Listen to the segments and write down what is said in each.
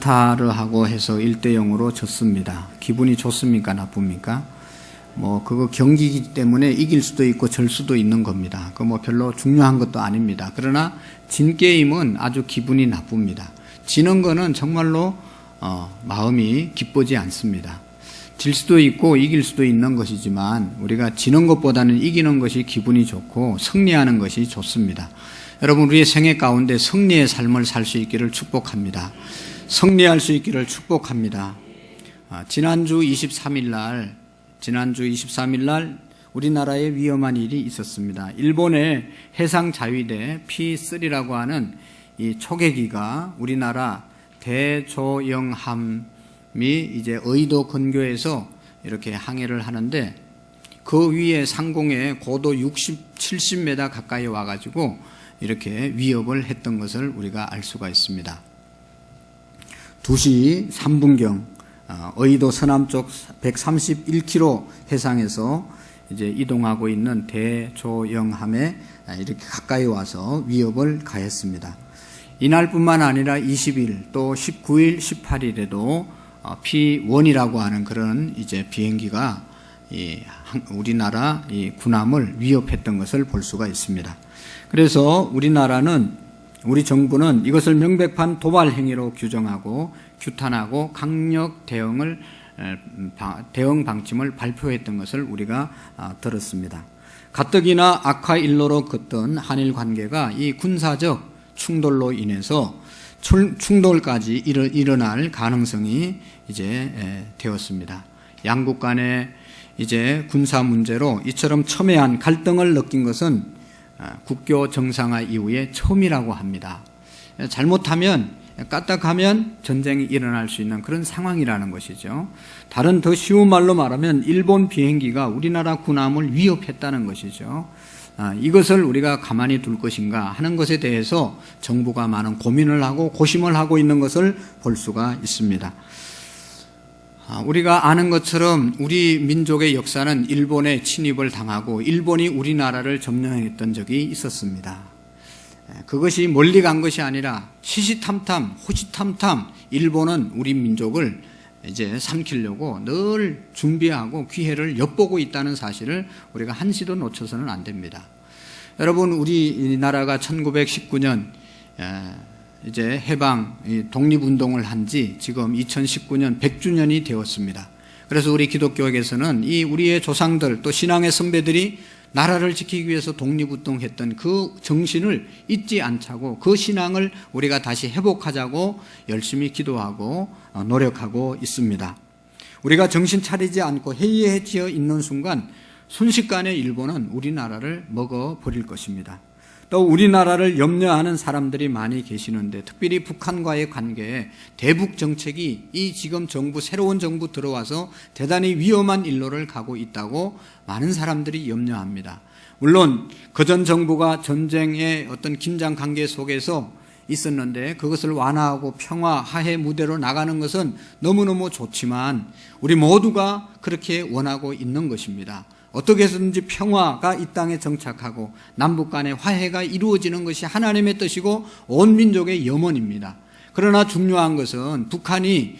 카타르하고 해서 1대0으로 졌습니다. 기분이 좋습니까? 나쁩니까? 그거 경기이기 때문에 이길 수도 있고 질 수도 있는 겁니다. 그거 별로 중요한 것도 아닙니다. 그러나 진 게임은 아주 기분이 나쁩니다. 지는 거는 정말로 마음이 기쁘지 않습니다. 질 수도 있고 이길 수도 있는 것이지만 우리가 지는 것보다는 이기는 것이 기분이 좋고 승리하는 것이 좋습니다. 여러분, 우리의 생애 가운데 승리의 삶을 살 수 있기를 축복합니다. 승리할 수 있기를 축복합니다. 지난주 23일 날 우리나라에 위험한 일이 있었습니다. 일본의 해상자위대 P3라고 하는 이 초계기가 우리나라 대조영함이 이제 의도 근교에서 이렇게 항해를 하는데 그 위에 상공에 고도 70m 가까이 와가지고 이렇게 위협을 했던 것을 우리가 알 수가 있습니다. 2시 3분경 의도 서남쪽 131km 해상에서 이제 이동하고 있는 대조영함에 이렇게 가까이 와서 위협을 가했습니다. 이날뿐만 아니라 20일 또 19일, 18일에도 P1이라고 하는 그런 이제 비행기가 우리나라 이 군함을 위협했던 것을 볼 수가 있습니다. 그래서 우리 정부는 이것을 명백한 도발 행위로 규정하고 규탄하고 강력 대응 방침을 발표했던 것을 우리가 들었습니다. 가뜩이나 악화일로로 걷던 한일 관계가 이 군사적 충돌로 인해서 충돌까지 일어날 가능성이 이제 되었습니다. 양국 간의 이제 군사 문제로 이처럼 첨예한 갈등을 느낀 것은 국교 정상화 이후에 처음이라고 합니다. 잘못하면 까딱하면 전쟁이 일어날 수 있는 그런 상황이라는 것이죠. 다른 더 쉬운 말로 말하면 일본 비행기가 우리나라 군함을 위협했다는 것이죠. 이것을 우리가 가만히 둘 것인가 하는 것에 대해서 정부가 많은 고민을 하고 고심을 하고 있는 것을 볼 수가 있습니다. 우리가 아는 것처럼 우리 민족의 역사는 일본에 침입을 당하고 일본이 우리나라를 점령했던 적이 있었습니다. 그것이 멀리 간 것이 아니라 시시탐탐 호시탐탐 일본은 우리 민족을 이제 삼키려고 늘 준비하고 기회를 엿보고 있다는 사실을 우리가 한시도 놓쳐서는 안 됩니다. 여러분, 우리나라가 1919년 이제 해방 독립운동을 한 지 지금 2019년 100주년이 되었습니다. 그래서 우리 기독교에서는 이 우리의 조상들 또 신앙의 선배들이 나라를 지키기 위해서 독립운동했던 그 정신을 잊지 않자고 그 신앙을 우리가 다시 회복하자고 열심히 기도하고 노력하고 있습니다. 우리가 정신 차리지 않고 해이해지어 있는 순간 순식간에 일본은 우리나라를 먹어버릴 것입니다. 또 우리나라를 염려하는 사람들이 많이 계시는데 특별히 북한과의 관계에 대북 정책이 이 지금 새로운 정부 들어와서 대단히 위험한 일로를 가고 있다고 많은 사람들이 염려합니다. 물론 그전 정부가 전쟁의 어떤 긴장 관계 속에서 있었는데 그것을 완화하고 평화, 화해 무대로 나가는 것은 너무너무 좋지만 우리 모두가 그렇게 원하고 있는 것입니다. 어떻게 해서든지 평화가 이 땅에 정착하고 남북 간의 화해가 이루어지는 것이 하나님의 뜻이고 온 민족의 염원입니다. 그러나 중요한 것은 북한이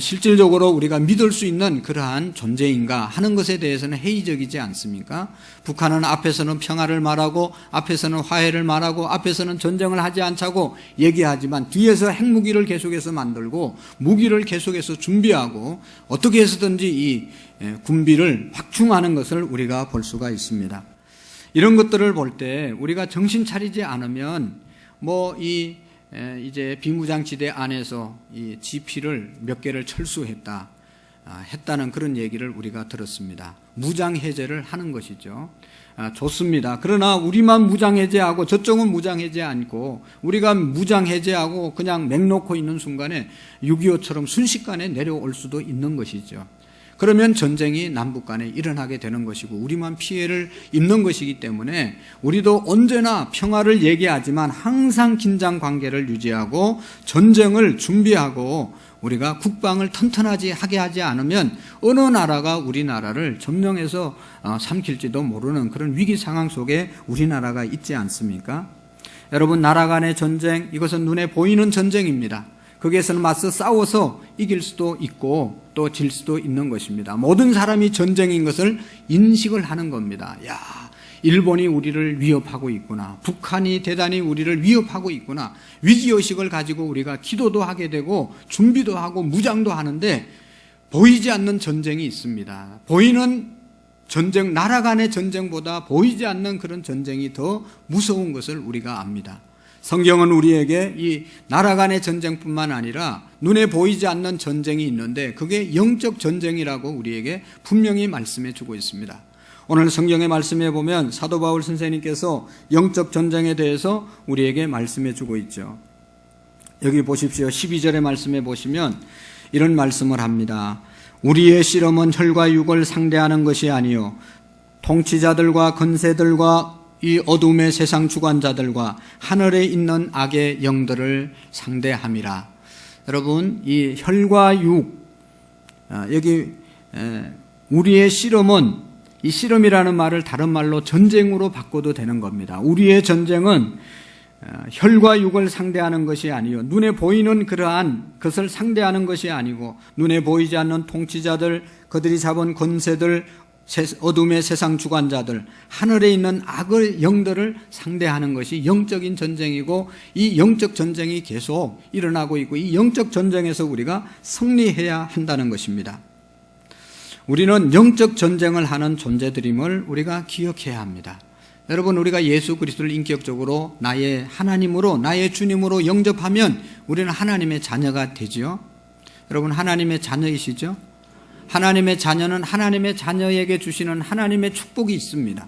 실질적으로 우리가 믿을 수 있는 그러한 존재인가 하는 것에 대해서는 회의적이지 않습니까? 북한은 앞에서는 평화를 말하고 앞에서는 화해를 말하고 앞에서는 전쟁을 하지 않자고 얘기하지만 뒤에서 핵무기를 계속해서 만들고 무기를 계속해서 준비하고 어떻게 해서든지 이 군비를 확충하는 것을 우리가 볼 수가 있습니다. 이런 것들을 볼 때 우리가 정신 차리지 않으면 이제 비무장지대 안에서 이 지피를 몇 개를 했다는 그런 얘기를 우리가 들었습니다. 무장해제를 하는 것이죠. 좋습니다. 그러나 우리만 무장해제하고 저쪽은 무장해제 않고 우리가 무장해제하고 그냥 맹놓고 있는 순간에 6.25처럼 순식간에 내려올 수도 있는 것이죠. 그러면 전쟁이 남북 간에 일어나게 되는 것이고 우리만 피해를 입는 것이기 때문에 우리도 언제나 평화를 얘기하지만 항상 긴장 관계를 유지하고 전쟁을 준비하고 우리가 국방을 튼튼하게 하지 않으면 어느 나라가 우리나라를 점령해서 삼킬지도 모르는 그런 위기 상황 속에 우리나라가 있지 않습니까? 여러분, 나라 간의 전쟁, 이것은 눈에 보이는 전쟁입니다. 거기에서는 맞서 싸워서 이길 수도 있고 또 질 수도 있는 것입니다. 모든 사람이 전쟁인 것을 인식을 하는 겁니다. 야, 일본이 우리를 위협하고 있구나. 북한이 대단히 우리를 위협하고 있구나. 위기의식을 가지고 우리가 기도도 하게 되고 준비도 하고 무장도 하는데 보이지 않는 전쟁이 있습니다. 보이는 전쟁, 나라 간의 전쟁보다 보이지 않는 그런 전쟁이 더 무서운 것을 우리가 압니다. 성경은 우리에게 이 나라 간의 전쟁뿐만 아니라 눈에 보이지 않는 전쟁이 있는데 그게 영적 전쟁이라고 우리에게 분명히 말씀해 주고 있습니다. 오늘 성경의 말씀에 보면 사도 바울 선생님께서 영적 전쟁에 대해서 우리에게 말씀해 주고 있죠. 여기 보십시오. 12절의 말씀에 보시면 이런 말씀을 합니다. 우리의 씨름은 혈과 육을 상대하는 것이 아니요 통치자들과 권세들과 이 어둠의 세상 주관자들과 하늘에 있는 악의 영들을 상대함이라. 여러분, 이 혈과 육, 여기 우리의 씨름은, 이 씨름이라는 말을 다른 말로 전쟁으로 바꿔도 되는 겁니다. 우리의 전쟁은 혈과 육을 상대하는 것이 아니요 눈에 보이는 그러한 것을 상대하는 것이 아니고 눈에 보이지 않는 통치자들, 그들이 잡은 권세들, 어둠의 세상 주관자들, 하늘에 있는 악의 영들을 상대하는 것이 영적인 전쟁이고 이 영적 전쟁이 계속 일어나고 있고 이 영적 전쟁에서 우리가 승리해야 한다는 것입니다. 우리는 영적 전쟁을 하는 존재들임을 우리가 기억해야 합니다. 여러분, 우리가 예수 그리스도를 인격적으로 나의 하나님으로, 나의 주님으로 영접하면 우리는 하나님의 자녀가 되지요. 여러분, 하나님의 자녀이시죠? 하나님의 자녀는 하나님의 자녀에게 주시는 하나님의 축복이 있습니다.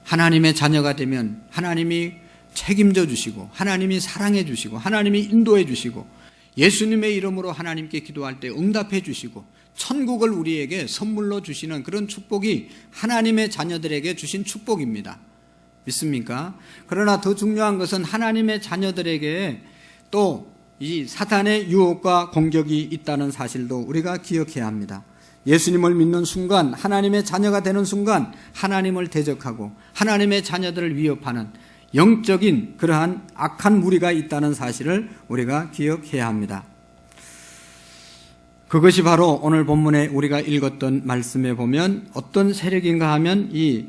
하나님의 자녀가 되면 하나님이 책임져 주시고 하나님이 사랑해 주시고 하나님이 인도해 주시고 예수님의 이름으로 하나님께 기도할 때 응답해 주시고 천국을 우리에게 선물로 주시는 그런 축복이 하나님의 자녀들에게 주신 축복입니다. 믿습니까? 그러나 더 중요한 것은 하나님의 자녀들에게 또 이 사탄의 유혹과 공격이 있다는 사실도 우리가 기억해야 합니다. 예수님을 믿는 순간, 하나님의 자녀가 되는 순간 하나님을 대적하고 하나님의 자녀들을 위협하는 영적인 그러한 악한 무리가 있다는 사실을 우리가 기억해야 합니다. 그것이 바로 오늘 본문에 우리가 읽었던 말씀에 보면 어떤 세력인가 하면 이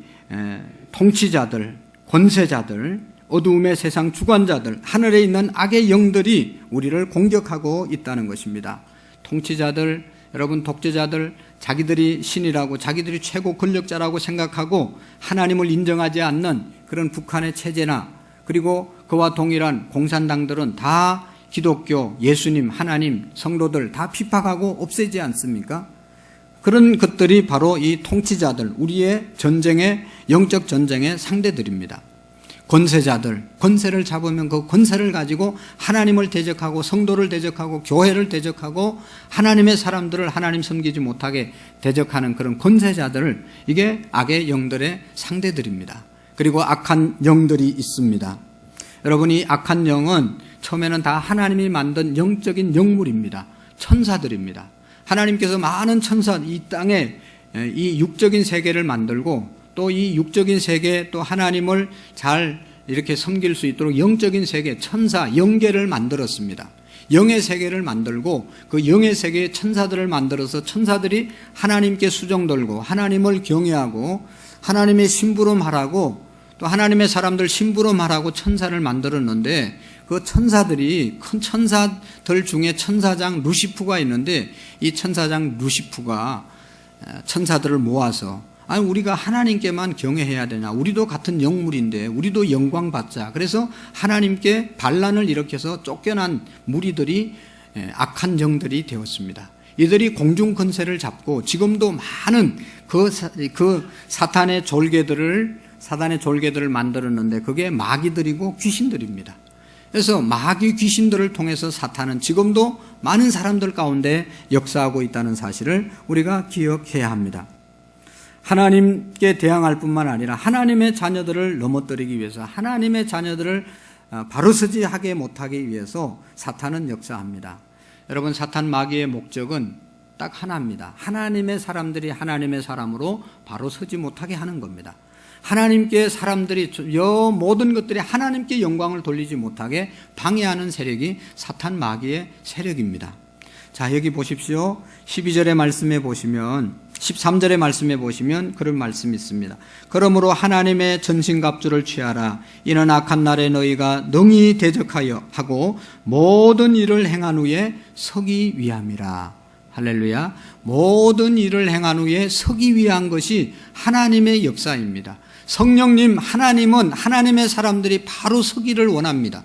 통치자들, 권세자들, 어두움의 세상 주관자들, 하늘에 있는 악의 영들이 우리를 공격하고 있다는 것입니다. 통치자들, 여러분 독재자들, 자기들이 신이라고 자기들이 최고 권력자라고 생각하고 하나님을 인정하지 않는 그런 북한의 체제나 그리고 그와 동일한 공산당들은 다 기독교, 예수님, 하나님, 성도들 다 핍박하고 없애지 않습니까? 그런 것들이 바로 이 통치자들, 우리의 전쟁의, 영적 전쟁의 상대들입니다. 권세자들, 권세를 잡으면 그 권세를 가지고 하나님을 대적하고 성도를 대적하고 교회를 대적하고 하나님의 사람들을 하나님 섬기지 못하게 대적하는 그런 권세자들, 이게 악의 영들의 상대들입니다. 그리고 악한 영들이 있습니다. 여러분, 이 악한 영은 처음에는 다 하나님이 만든 영적인 영물입니다. 천사들입니다. 하나님께서 많은 천사, 이 땅에 이 육적인 세계를 만들고 또 이 육적인 세계 또 하나님을 잘 이렇게 섬길 수 있도록 영적인 세계, 천사, 영계를 만들었습니다. 영의 세계를 만들고 그 영의 세계에 천사들을 만들어서 천사들이 하나님께 수종 들고 하나님을 경외하고 하나님의 심부름하라고 또 하나님의 사람들 심부름하라고 천사를 만들었는데 그 천사들이 큰 천사들 중에 천사장 루시프가 있는데 이 천사장 루시프가 천사들을 모아서 아니 우리가 하나님께만 경외해야 되냐, 우리도 같은 영물인데 우리도 영광 받자. 그래서 하나님께 반란을 일으켜서 쫓겨난 무리들이 악한 영들이 되었습니다. 이들이 공중 권세를 잡고 지금도 많은 그 사탄의 졸개들을 만들었는데 그게 마귀들이고 귀신들입니다. 그래서 마귀 귀신들을 통해서 사탄은 지금도 많은 사람들 가운데 역사하고 있다는 사실을 우리가 기억해야 합니다. 하나님께 대항할 뿐만 아니라 하나님의 자녀들을 넘어뜨리기 위해서, 하나님의 자녀들을 바로서지 하게 못하기 위해서 사탄은 역사합니다. 여러분, 사탄 마귀의 목적은 딱 하나입니다. 하나님의 사람들이 하나님의 사람으로 바로서지 못하게 하는 겁니다. 하나님께 사람들이 모든 것들이 하나님께 영광을 돌리지 못하게 방해하는 세력이 사탄 마귀의 세력입니다. 자, 여기 보십시오. 12절의 말씀에 보시면 13절의 말씀에 보시면 그런 말씀이 있습니다. 그러므로 하나님의 전신갑주를 취하라. 이는 악한 날에 너희가 능히 대적하여 하고 모든 일을 행한 후에 서기 위함이라. 할렐루야. 모든 일을 행한 후에 서기 위한 것이 하나님의 역사입니다. 성령님, 하나님은 하나님의 사람들이 바로 서기를 원합니다.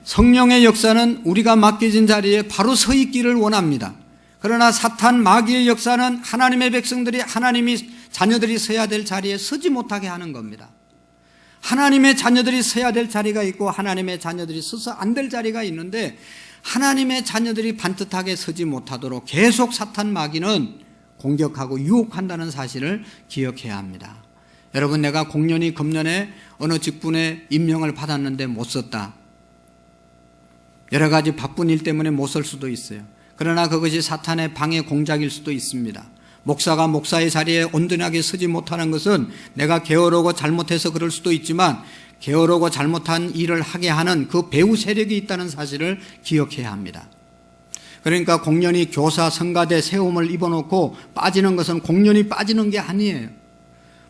성령의 역사는 우리가 맡겨진 자리에 바로 서 있기를 원합니다. 그러나 사탄 마귀의 역사는 하나님의 백성들이 하나님이 자녀들이 서야 될 자리에 서지 못하게 하는 겁니다. 하나님의 자녀들이 서야 될 자리가 있고 하나님의 자녀들이 서서 안 될 자리가 있는데 하나님의 자녀들이 반듯하게 서지 못하도록 계속 사탄 마귀는 공격하고 유혹한다는 사실을 기억해야 합니다. 여러분, 내가 공년이 금년에 어느 직분에 임명을 받았는데 못 썼다. 여러 가지 바쁜 일 때문에 못 쓸 수도 있어요. 그러나 그것이 사탄의 방해 공작일 수도 있습니다. 목사가 목사의 자리에 온전하게 서지 못하는 것은 내가 게으르고 잘못해서 그럴 수도 있지만 게으르고 잘못한 일을 하게 하는 그 배후 세력이 있다는 사실을 기억해야 합니다. 그러니까 공연히 교사, 성가대, 세움을 입어놓고 빠지는 것은 공연히 빠지는 게 아니에요.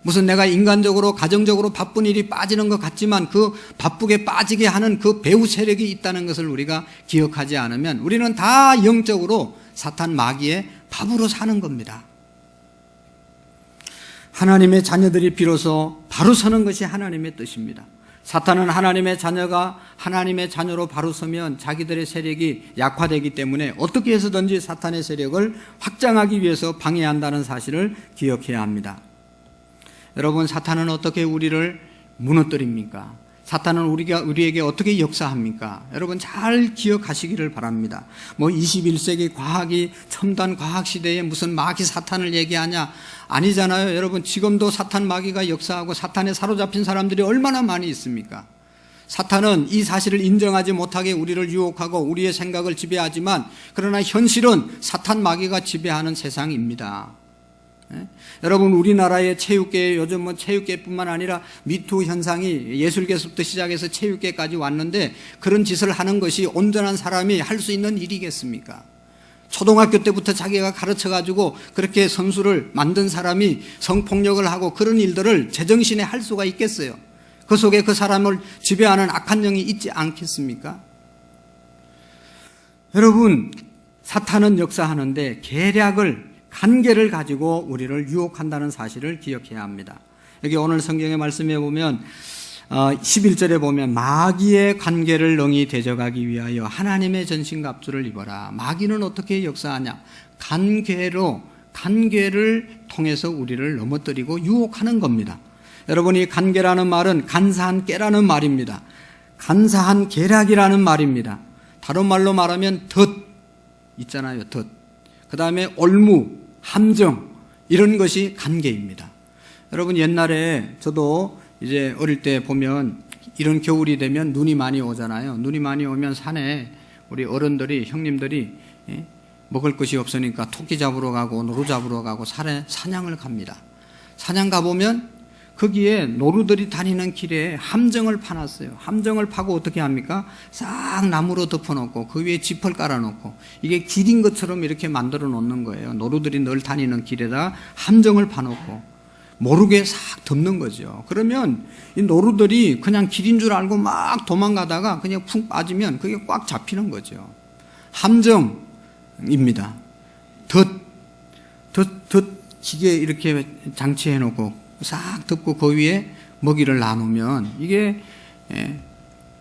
무슨 내가 인간적으로 가정적으로 바쁜 일이 빠지는 것 같지만 그 바쁘게 빠지게 하는 그 배후 세력이 있다는 것을 우리가 기억하지 않으면 우리는 다 영적으로 사탄 마귀의 밥으로 사는 겁니다. 하나님의 자녀들이 비로소 바로 서는 것이 하나님의 뜻입니다. 사탄은 하나님의 자녀가 하나님의 자녀로 바로 서면 자기들의 세력이 약화되기 때문에 어떻게 해서든지 사탄의 세력을 확장하기 위해서 방해한다는 사실을 기억해야 합니다. 여러분, 사탄은 어떻게 우리를 무너뜨립니까? 사탄은 우리에게 어떻게 역사합니까? 여러분 잘 기억하시기를 바랍니다. 21세기 과학이 첨단 과학 시대에 무슨 마귀 사탄을 얘기하냐? 아니잖아요. 여러분, 지금도 사탄 마귀가 역사하고 사탄에 사로잡힌 사람들이 얼마나 많이 있습니까? 사탄은 이 사실을 인정하지 못하게 우리를 유혹하고 우리의 생각을 지배하지만 그러나 현실은 사탄 마귀가 지배하는 세상입니다. 여러분, 우리나라의 체육계, 요즘은 체육계뿐만 아니라 미투 현상이 예술계에서부터 시작해서 체육계까지 왔는데 그런 짓을 하는 것이 온전한 사람이 할 수 있는 일이겠습니까? 초등학교 때부터 자기가 가르쳐가지고 그렇게 선수를 만든 사람이 성폭력을 하고 그런 일들을 제정신에 할 수가 있겠어요? 그 속에 그 사람을 지배하는 악한 영이 있지 않겠습니까? 여러분, 사탄은 역사하는데 간계를 가지고 우리를 유혹한다는 사실을 기억해야 합니다. 여기 오늘 성경의 말씀에 보면 11절에 보면 마귀의 관계를 능히 대적하기 위하여 하나님의 전신갑주를 입어라. 마귀는 어떻게 역사하냐? 간계를 통해서 우리를 넘어뜨리고 유혹하는 겁니다. 여러분, 이 간계라는 말은 간사한 깨라는 말입니다. 간사한 계략이라는 말입니다. 다른 말로 말하면 덫 있잖아요. 덫. 그 다음에 올무, 함정, 이런 것이 간계입니다. 여러분, 옛날에 저도 이제 어릴 때 보면 이런 겨울이 되면 눈이 많이 오잖아요. 눈이 많이 오면 산에 우리 어른들이, 형님들이 먹을 것이 없으니까 토끼 잡으러 가고 노루 잡으러 가고 산에 사냥을 갑니다. 사냥 가보면 거기에 노루들이 다니는 길에 함정을 파놨어요. 함정을 파고 어떻게 합니까? 싹 나무로 덮어놓고 그 위에 짚을 깔아놓고 이게 길인 것처럼 이렇게 만들어 놓는 거예요. 노루들이 늘 다니는 길에다 함정을 파놓고 모르게 싹 덮는 거죠. 그러면 이 노루들이 그냥 길인 줄 알고 막 도망가다가 그냥 푹 빠지면 그게 꽉 잡히는 거죠. 함정입니다. 덫 기계 이렇게 장치해 놓고 싹 덮고 그 위에 먹이를 나누면 이게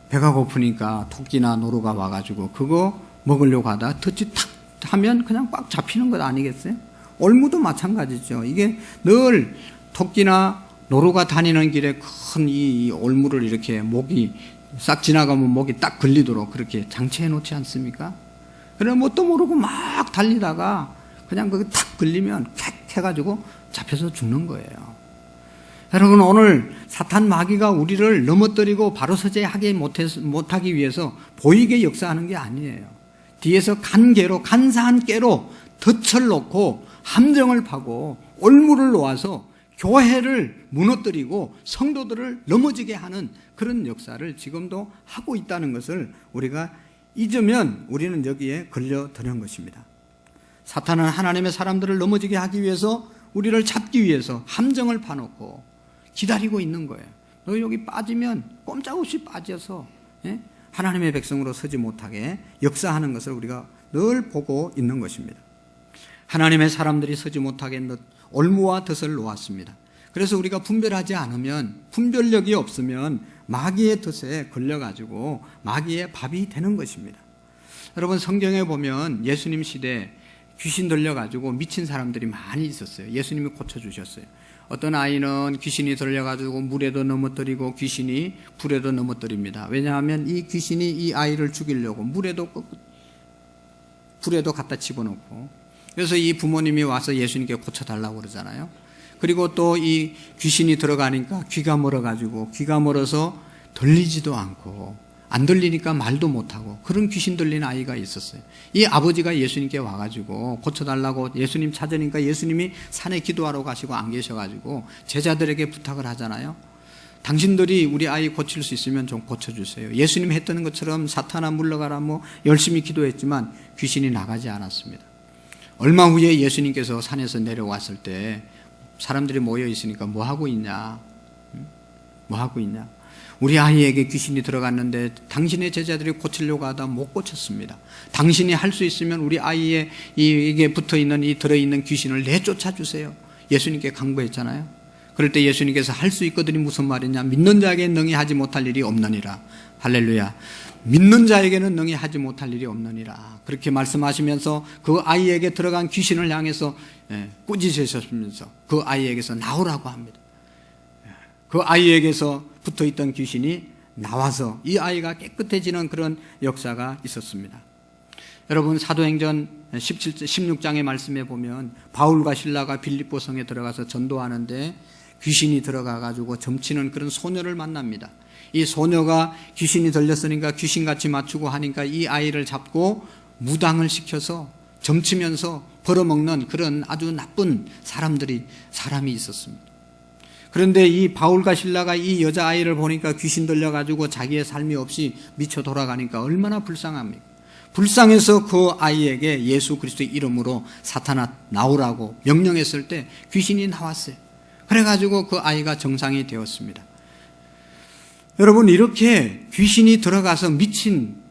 배가 고프니까 토끼나 노루가 와가지고 그거 먹으려고 하다 덫이 탁 하면 그냥 꽉 잡히는 것 아니겠어요? 올무도 마찬가지죠. 이게 늘 토끼나 노루가 다니는 길에 큰 이 올무를 이렇게 목이 싹 지나가면 목이 딱 걸리도록 그렇게 장치해 놓지 않습니까? 그래 뭣도 모르고 막 달리다가 그냥 거기 탁 걸리면 캣 해가지고 잡혀서 죽는 거예요. 여러분, 오늘 사탄 마귀가 우리를 넘어뜨리고 바로 서게 못하기 위해서 보이게 역사하는 게 아니에요. 뒤에서 간사한 깨로 덫을 놓고 함정을 파고 올무를 놓아서 교회를 무너뜨리고 성도들을 넘어지게 하는 그런 역사를 지금도 하고 있다는 것을 우리가 잊으면 우리는 여기에 걸려드는 것입니다. 사탄은 하나님의 사람들을 넘어지게 하기 위해서, 우리를 잡기 위해서 함정을 파놓고 기다리고 있는 거예요. 너 여기 빠지면 꼼짝없이 빠져서 하나님의 백성으로 서지 못하게 역사하는 것을 우리가 늘 보고 있는 것입니다. 하나님의 사람들이 서지 못하게 올무와 덫을 놓았습니다. 그래서 우리가 분별하지 않으면, 분별력이 없으면 마귀의 덫에 걸려가지고 마귀의 밥이 되는 것입니다. 여러분, 성경에 보면 예수님 시대에 귀신 들려가지고 미친 사람들이 많이 있었어요. 예수님이 고쳐주셨어요. 어떤 아이는 귀신이 들려가지고 물에도 넘어뜨리고 귀신이 불에도 넘어뜨립니다. 왜냐하면 이 귀신이 이 아이를 죽이려고 불에도 갖다 집어넣고, 그래서 이 부모님이 와서 예수님께 고쳐달라고 그러잖아요. 그리고 또 이 귀신이 들어가니까 귀가 멀어가지고, 귀가 멀어서 들리지도 않고, 안 들리니까 말도 못하고, 그런 귀신 들린 아이가 있었어요. 이 아버지가 예수님께 와가지고 고쳐달라고 예수님 찾으니까 예수님이 산에 기도하러 가시고 안 계셔가지고 제자들에게 부탁을 하잖아요. 당신들이 우리 아이 고칠 수 있으면 좀 고쳐주세요. 예수님이 했던 것처럼 사탄아 물러가라 열심히 기도했지만 귀신이 나가지 않았습니다. 얼마 후에 예수님께서 산에서 내려왔을 때 사람들이 모여 있으니까 뭐 하고 있냐? 뭐 하고 있냐? 우리 아이에게 귀신이 들어갔는데 당신의 제자들이 고치려고 하다 못 고쳤습니다. 당신이 할 수 있으면 우리 아이에 이게 붙어있는, 이 들어있는 귀신을 내쫓아 주세요. 예수님께 강구했잖아요. 그럴 때 예수님께서 할 수 있거든이 무슨 말이냐? 믿는 자에게 능히 하지 못할 일이 없느니라. 할렐루야. 믿는 자에게는 능히 하지 못할 일이 없느니라. 그렇게 말씀하시면서 그 아이에게 들어간 귀신을 향해서 꾸짖으셨으면서 그 아이에게서 나오라고 합니다. 그 아이에게서 붙어있던 귀신이 나와서 이 아이가 깨끗해지는 그런 역사가 있었습니다. 여러분, 사도행전 16장의 말씀에 보면 바울과 실라가 빌립보 성에 들어가서 전도하는데 귀신이 들어가가지고 점치는 그런 소녀를 만납니다. 이 소녀가 귀신이 들렸으니까 귀신같이 맞추고 하니까 이 아이를 잡고 무당을 시켜서 점치면서 벌어먹는 그런 아주 나쁜 사람이 있었습니다. 그런데 이 바울과 실라가 이 여자아이를 보니까 귀신 들려가지고 자기의 삶이 없이 미쳐 돌아가니까 얼마나 불쌍합니까? 불쌍해서 그 아이에게 예수 그리스도의 이름으로 사탄아 나오라고 명령했을 때 귀신이 나왔어요. 그래가지고 그 아이가 정상이 되었습니다. 여러분, 이렇게 귀신이 들어가서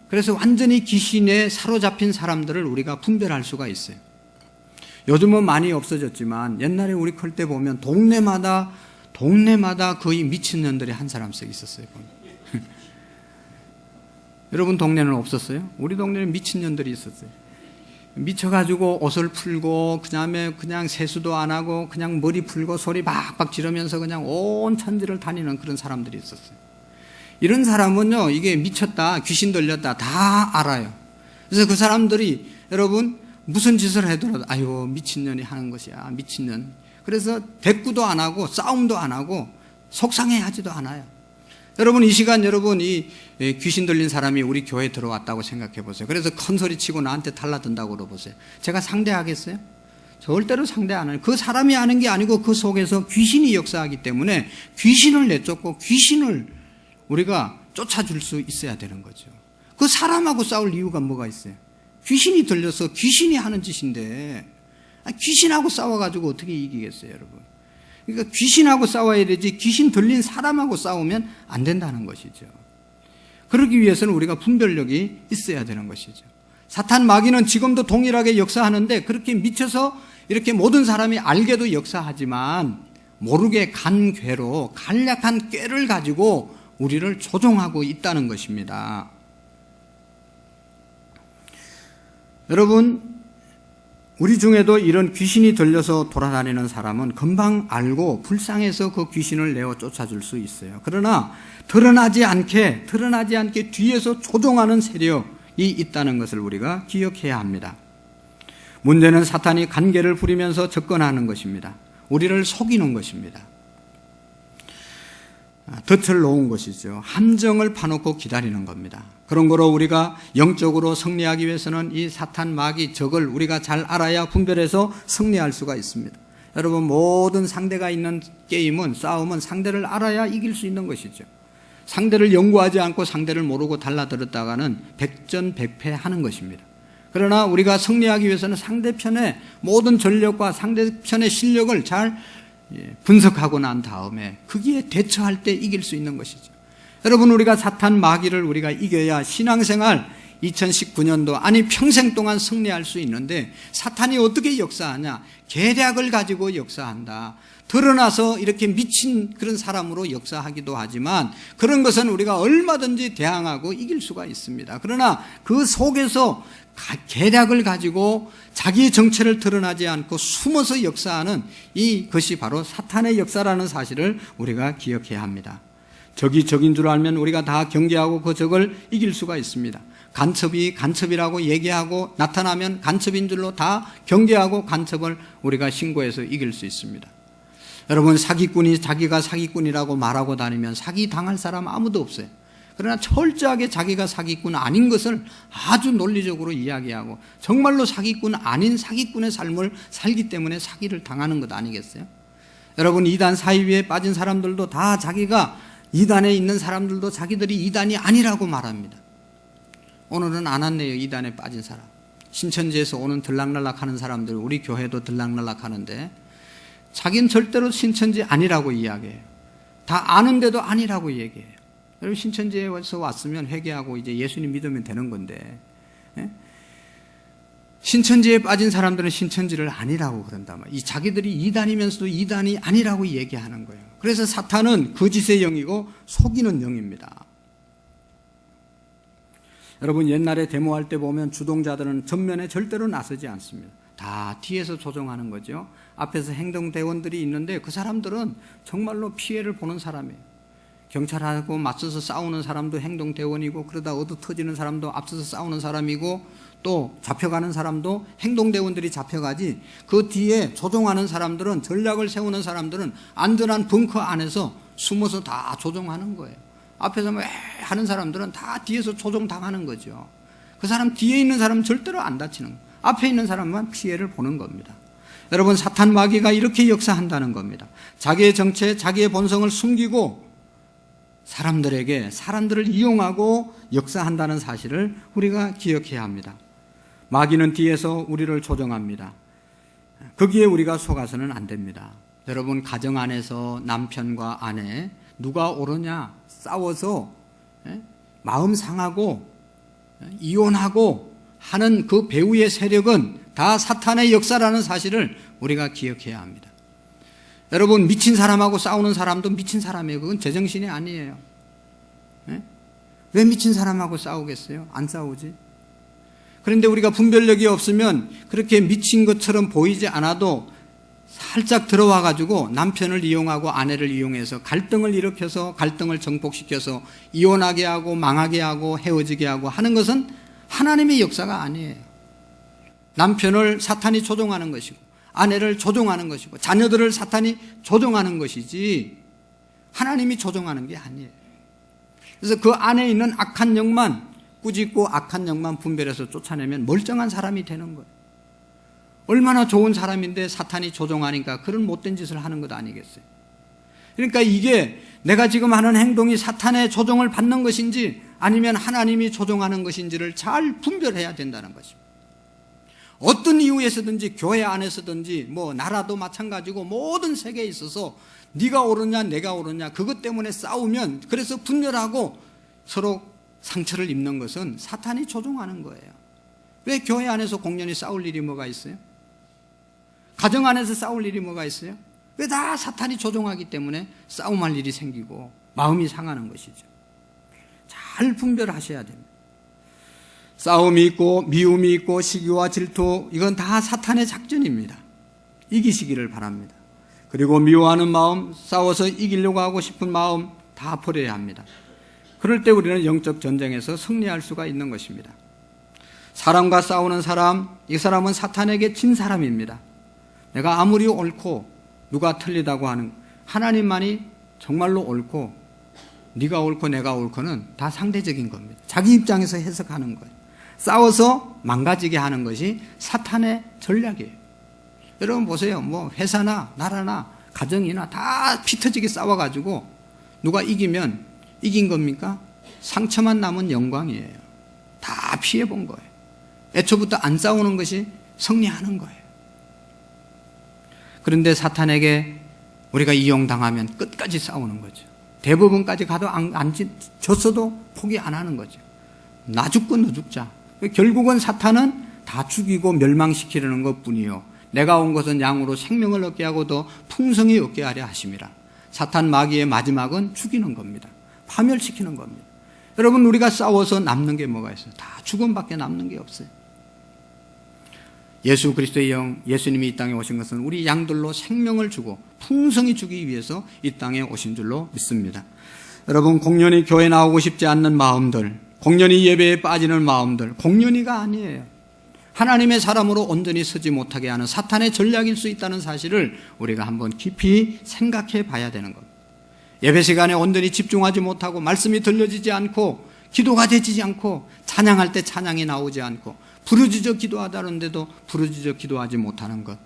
그래서 완전히 귀신에 사로잡힌 사람들을 우리가 분별할 수가 있어요. 요즘은 많이 없어졌지만 옛날에 우리 클 때 보면 동네마다 거의 미친년들이 한 사람씩 있었어요. 여러분 동네는 없었어요? 우리 동네는 미친년들이 있었어요. 미쳐가지고 옷을 풀고 그다음에 그냥 세수도 안 하고 그냥 머리 풀고 소리 박박 지르면서 그냥 온 천지를 다니는 그런 사람들이 있었어요. 이런 사람은요, 이게 미쳤다, 귀신 들렸다 다 알아요. 그래서 그 사람들이 여러분 무슨 짓을 해도 아유 미친년이 하는 것이야, 미친년. 그래서 대꾸도 안 하고 싸움도 안 하고 속상해하지도 않아요. 여러분, 이 시간 여러분 이 귀신 들린 사람이 우리 교회에 들어왔다고 생각해 보세요. 그래서 큰 소리 치고 나한테 달라든다고 그러보세요. 제가 상대하겠어요? 절대로 상대 안 해요. 그 사람이 아는 게 아니고 그 속에서 귀신이 역사하기 때문에 귀신을 내쫓고 귀신을 우리가 쫓아줄 수 있어야 되는 거죠. 그 사람하고 싸울 이유가 뭐가 있어요? 귀신이 들려서 귀신이 하는 짓인데 귀신하고 싸워가지고 어떻게 이기겠어요, 여러분? 그러니까 귀신하고 싸워야 되지 귀신 들린 사람하고 싸우면 안 된다는 것이죠. 그러기 위해서는 우리가 분별력이 있어야 되는 것이죠. 사탄 마귀는 지금도 동일하게 역사하는데 그렇게 미쳐서 이렇게 모든 사람이 알게도 역사하지만 모르게 간 궤로 간략한 꾀를 가지고 우리를 조종하고 있다는 것입니다. 여러분, 우리 중에도 이런 귀신이 들려서 돌아다니는 사람은 금방 알고 불쌍해서 그 귀신을 내어 쫓아줄 수 있어요. 그러나 드러나지 않게 뒤에서 조종하는 세력이 있다는 것을 우리가 기억해야 합니다. 문제는 사탄이 간계를 부리면서 접근하는 것입니다. 우리를 속이는 것입니다. 덫을 놓은 것이죠. 함정을 파놓고 기다리는 겁니다. 그런 거로 우리가 영적으로 승리하기 위해서는 이 사탄 마귀 적을 우리가 잘 알아야 분별해서 승리할 수가 있습니다. 여러분, 모든 상대가 있는 게임은, 싸움은 상대를 알아야 이길 수 있는 것이죠. 상대를 연구하지 않고 상대를 모르고 달라들었다가는 백전백패하는 것입니다. 그러나 우리가 승리하기 위해서는 상대편의 모든 전력과 상대편의 실력을 잘 분석하고 난 다음에 거기에 대처할 때 이길 수 있는 것이죠. 여러분, 우리가 사탄 마귀를 우리가 이겨야 신앙생활 2019년도 아니 평생 동안 승리할 수 있는데, 사탄이 어떻게 역사하냐? 계략을 가지고 역사한다. 드러나서 이렇게 미친 그런 사람으로 역사하기도 하지만 그런 것은 우리가 얼마든지 대항하고 이길 수가 있습니다. 그러나 그 속에서 계략을 가지고 자기의 정체를 드러나지 않고 숨어서 역사하는 이것이 바로 사탄의 역사라는 사실을 우리가 기억해야 합니다. 적이 적인 줄 알면 우리가 다 경계하고 그 적을 이길 수가 있습니다. 간첩이 간첩이라고 얘기하고 나타나면 간첩인 줄로 다 경계하고 간첩을 우리가 신고해서 이길 수 있습니다. 여러분, 사기꾼이 자기가 사기꾼이라고 말하고 다니면 사기 당할 사람 아무도 없어요. 그러나 철저하게 자기가 사기꾼 아닌 것을 아주 논리적으로 이야기하고 정말로 사기꾼 아닌 사기꾼의 삶을 살기 때문에 사기를 당하는 것 아니겠어요? 여러분, 이단 사이비에 빠진 사람들도 다 자기가 이단에 있는 사람들도 자기들이 이단이 아니라고 말합니다. 오늘은 안 왔네요, 이단에 빠진 사람. 신천지에서 오는 들락날락 하는 사람들, 우리 교회도 들락날락 하는데 자기는 절대로 신천지 아니라고 이야기해요. 다 아는데도 아니라고 얘기해요. 여러분, 신천지에서 왔으면 회개하고 이제 예수님 믿으면 되는 건데, 신천지에 빠진 사람들은 신천지를 아니라고 그런단 말이에요. 이 자기들이 이단이면서도 이단이 아니라고 얘기하는 거예요. 그래서 사탄은 거짓의 영이고 속이는 영입니다. 여러분, 옛날에 데모할 때 보면 주동자들은 전면에 절대로 나서지 않습니다. 다 뒤에서 조종하는 거죠. 앞에서 행동대원들이 있는데 그 사람들은 정말로 피해를 보는 사람이에요. 경찰하고 맞서서 싸우는 사람도 행동대원이고, 그러다 얻어 터지는 사람도 앞서서 싸우는 사람이고, 또 잡혀가는 사람도 행동대원들이 잡혀가지, 그 뒤에 조종하는 사람들은, 전략을 세우는 사람들은 안전한 벙커 안에서 숨어서 다 조종하는 거예요. 앞에서 막 하는 사람들은 다 뒤에서 조종당하는 거죠. 그 사람 뒤에 있는 사람은 절대로 안 다치는 거예요. 앞에 있는 사람만 피해를 보는 겁니다. 여러분, 사탄 마귀가 이렇게 역사한다는 겁니다. 자기의 정체, 자기의 본성을 숨기고 사람들을 이용하고 역사한다는 사실을 우리가 기억해야 합니다. 마귀는 뒤에서 우리를 조종합니다. 거기에 우리가 속아서는 안 됩니다. 여러분, 가정 안에서 남편과 아내 누가 옳으냐 싸워서 마음 상하고 이혼하고 하는 그 배우의 세력은 다 사탄의 역사라는 사실을 우리가 기억해야 합니다. 여러분, 미친 사람하고 싸우는 사람도 미친 사람이에요. 그건 제정신이 아니에요. 왜 미친 사람하고 싸우겠어요? 안 싸우지. 그런데 우리가 분별력이 없으면 그렇게 미친 것처럼 보이지 않아도 살짝 들어와 가지고 남편을 이용하고 아내를 이용해서 갈등을 일으켜서 갈등을 정복시켜서 이혼하게 하고 망하게 하고 헤어지게 하고 하는 것은 하나님의 역사가 아니에요. 남편을 사탄이 조종하는 것이고 아내를 조종하는 것이고 자녀들을 사탄이 조종하는 것이지 하나님이 조종하는 게 아니에요. 그래서 그 안에 있는 악한 영만 꾸짖고 악한 영만 분별해서 쫓아내면 멀쩡한 사람이 되는 거예요. 얼마나 좋은 사람인데 사탄이 조종하니까 그런 못된 짓을 하는 것 아니겠어요? 그러니까 이게 내가 지금 하는 행동이 사탄의 조종을 받는 것인지 아니면 하나님이 조종하는 것인지를 잘 분별해야 된다는 것입니다. 어떤 이유에서든지 교회 안에서든지 뭐 나라도 마찬가지고 모든 세계에 있어서 네가 옳으냐 내가 옳으냐 그것 때문에 싸우면 그래서 분열하고 서로 상처를 입는 것은 사탄이 조종하는 거예요. 왜 교회 안에서 공연히 싸울 일이 뭐가 있어요? 가정 안에서 싸울 일이 뭐가 있어요? 왜 다 사탄이 조종하기 때문에 싸움할 일이 생기고 마음이 상하는 것이죠. 잘 분별하셔야 됩니다. 싸움이 있고 미움이 있고 시기와 질투, 이건 다 사탄의 작전입니다. 이기시기를 바랍니다. 그리고 미워하는 마음, 싸워서 이기려고 하고 싶은 마음 다 버려야 합니다. 그럴 때 우리는 영적 전쟁에서 승리할 수가 있는 것입니다. 사람과 싸우는 사람, 이 사람은 사탄에게 진 사람입니다. 내가 아무리 옳고 누가 틀리다고 하는, 하나님만이 정말로 옳고 네가 옳고 내가 옳고는 다 상대적인 겁니다. 자기 입장에서 해석하는 거예요. 싸워서 망가지게 하는 것이 사탄의 전략이에요. 여러분 보세요. 뭐 회사나 나라나 가정이나 다 피 터지게 싸워가지고 누가 이기면 이긴 겁니까? 상처만 남은 영광이에요. 다 피해본 거예요. 애초부터 안 싸우는 것이 승리하는 거예요. 그런데 사탄에게 우리가 이용당하면 끝까지 싸우는 거죠. 대법원까지 가도 안 졌어도 포기 안 하는 거죠. 나 죽고 너 죽자. 결국은 사탄은 다 죽이고 멸망시키려는 것뿐이요. 내가 온 것은 양으로 생명을 얻게 하고 더 풍성히 얻게 하려 하심이라. 사탄 마귀의 마지막은 죽이는 겁니다. 파멸시키는 겁니다. 여러분, 우리가 싸워서 남는 게 뭐가 있어요? 다 죽음밖에 남는 게 없어요. 예수 그리스도의 영, 예수님이 이 땅에 오신 것은 우리 양들로 생명을 주고 풍성히 주기 위해서 이 땅에 오신 줄로 믿습니다. 여러분, 공연히 교회 나오고 싶지 않는 마음들, 공연히 예배에 빠지는 마음들, 공연히가 아니에요. 하나님의 사람으로 온전히 서지 못하게 하는 사탄의 전략일 수 있다는 사실을 우리가 한번 깊이 생각해 봐야 되는 겁니다. 예배 시간에 온전히 집중하지 못하고 말씀이 들려지지 않고 기도가 되지 않고 찬양할 때 찬양이 나오지 않고 부르짖어 기도하다는데도 부르짖어 기도하지 못하는 것.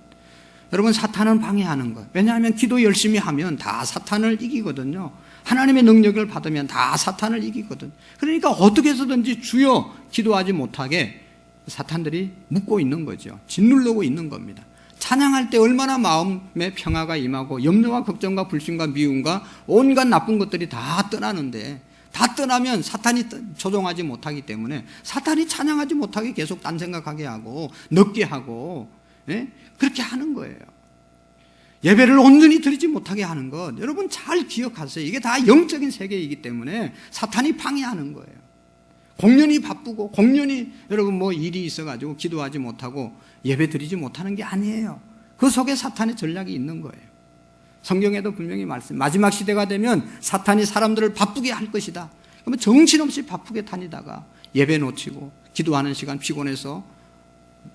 여러분, 사탄은 방해하는 것. 왜냐하면 기도 열심히 하면 다 사탄을 이기거든요. 하나님의 능력을 받으면 다 사탄을 이기거든요. 그러니까 어떻게 해서든지 주여 기도하지 못하게 사탄들이 묶고 있는 거죠. 짓누르고 있는 겁니다. 찬양할 때 얼마나 마음에 평화가 임하고 염려와 걱정과 불신과 미움과 온갖 나쁜 것들이 다 떠나는데, 다 떠나면 사탄이 조종하지 못하기 때문에 사탄이 찬양하지 못하게 계속 딴 생각하게 하고 늦게 하고, 예? 그렇게 하는 거예요. 예배를 온전히 드리지 못하게 하는 것, 여러분 잘 기억하세요. 이게 다 영적인 세계이기 때문에 사탄이 방해하는 거예요. 공연히 바쁘고 공연히 여러분 뭐 일이 있어가지고 기도하지 못하고 예배 드리지 못하는 게 아니에요. 그 속에 사탄의 전략이 있는 거예요. 성경에도 분명히 말씀, 마지막 시대가 되면 사탄이 사람들을 바쁘게 할 것이다. 그러면 정신없이 바쁘게 다니다가 예배 놓치고 기도하는 시간 피곤해서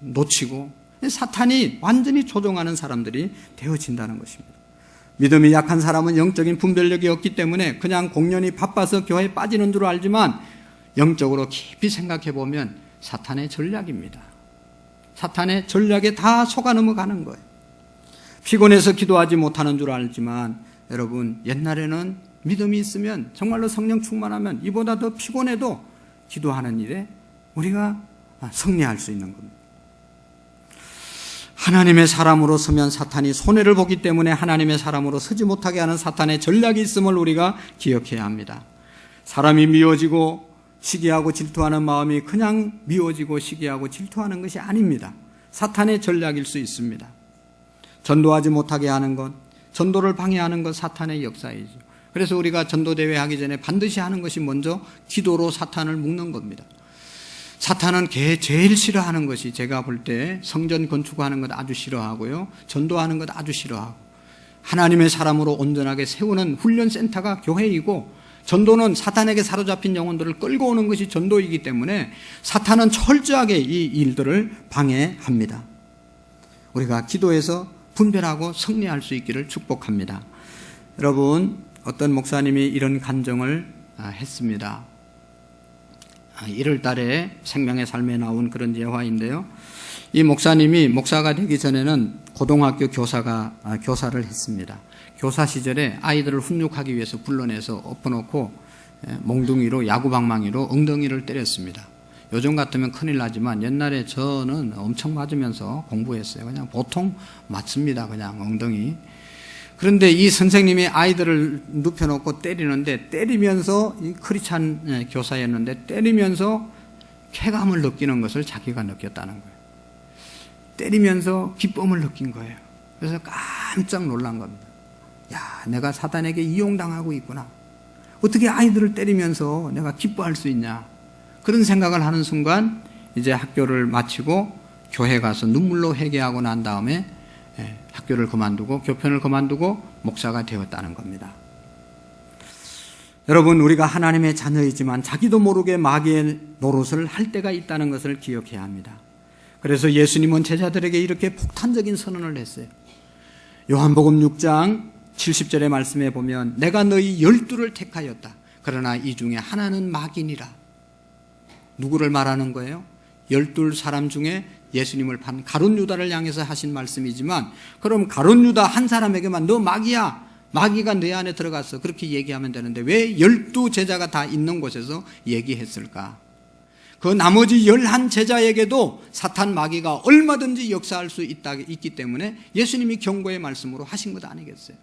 놓치고 사탄이 완전히 조종하는 사람들이 되어진다는 것입니다. 믿음이 약한 사람은 영적인 분별력이 없기 때문에 그냥 공연히 바빠서 교회에 빠지는 줄 알지만 영적으로 깊이 생각해 보면 사탄의 전략입니다. 사탄의 전략에 다 속아 넘어가는 거예요. 피곤해서 기도하지 못하는 줄 알지만 여러분, 옛날에는 믿음이 있으면 정말로 성령 충만하면 이보다 더 피곤해도 기도하는 일에 우리가 승리할 수 있는 겁니다. 하나님의 사람으로 서면 사탄이 손해를 보기 때문에 하나님의 사람으로 서지 못하게 하는 사탄의 전략이 있음을 우리가 기억해야 합니다. 사람이 미워지고 시기하고 질투하는 마음이 그냥 미워지고 시기하고 질투하는 것이 아닙니다. 사탄의 전략일 수 있습니다. 전도하지 못하게 하는 것, 전도를 방해하는 것 사탄의 역사이죠. 그래서 우리가 전도대회 하기 전에 반드시 하는 것이 먼저 기도로 사탄을 묶는 겁니다. 사탄은 제일 싫어하는 것이, 제가 볼 때 성전 건축하는 것 아주 싫어하고요, 전도하는 것 아주 싫어하고, 하나님의 사람으로 온전하게 세우는 훈련센터가 교회이고, 전도는 사탄에게 사로잡힌 영혼들을 끌고 오는 것이 전도이기 때문에 사탄은 철저하게 이 일들을 방해합니다. 우리가 기도해서 분별하고 승리할 수 있기를 축복합니다. 여러분, 어떤 목사님이 이런 간증을 했습니다. 1월 달에 생명의 삶에 나온 그런 예화인데요. 이 목사님이 목사가 되기 전에는 고등학교 교사를 했습니다. 교사 시절에 아이들을 훈육하기 위해서 불러내서 엎어놓고 몽둥이로, 야구방망이로 엉덩이를 때렸습니다. 요즘 같으면 큰일 나지만 옛날에 저는 엄청 맞으면서 공부했어요. 그냥 보통 맞습니다. 그냥 엉덩이. 그런데 이 선생님이 아이들을 눕혀놓고 때리는데, 때리면서, 이 크리스찬 교사였는데 때리면서 쾌감을 느끼는 것을 자기가 느꼈다는 거예요. 때리면서 기쁨을 느낀 거예요. 그래서 깜짝 놀란 겁니다. 야, 내가 사탄에게 이용당하고 있구나. 어떻게 아이들을 때리면서 내가 기뻐할 수 있냐. 그런 생각을 하는 순간 이제 학교를 마치고 교회 가서 눈물로 회개하고 난 다음에 학교를 그만두고 교편을 그만두고 목사가 되었다는 겁니다. 여러분, 우리가 하나님의 자녀이지만 자기도 모르게 마귀의 노릇을 할 때가 있다는 것을 기억해야 합니다. 그래서 예수님은 제자들에게 이렇게 폭탄적인 선언을 했어요. 요한복음 6장 70절의 말씀에 보면 내가 너희 12를 택하였다. 그러나 이 중에 하나는 마귀니라. 누구를 말하는 거예요? 12 사람 중에 예수님을 판 가룟 유다를 향해서 하신 말씀이지만, 그럼 가룟 유다 한 사람에게만 너 마귀야, 마귀가 내 안에 들어갔어, 그렇게 얘기하면 되는데 왜 12 제자가 다 있는 곳에서 얘기했을까? 그 나머지 11 제자에게도 사탄 마귀가 얼마든지 역사할 수 있기 때문에 예수님이 경고의 말씀으로 하신 것 아니겠어요?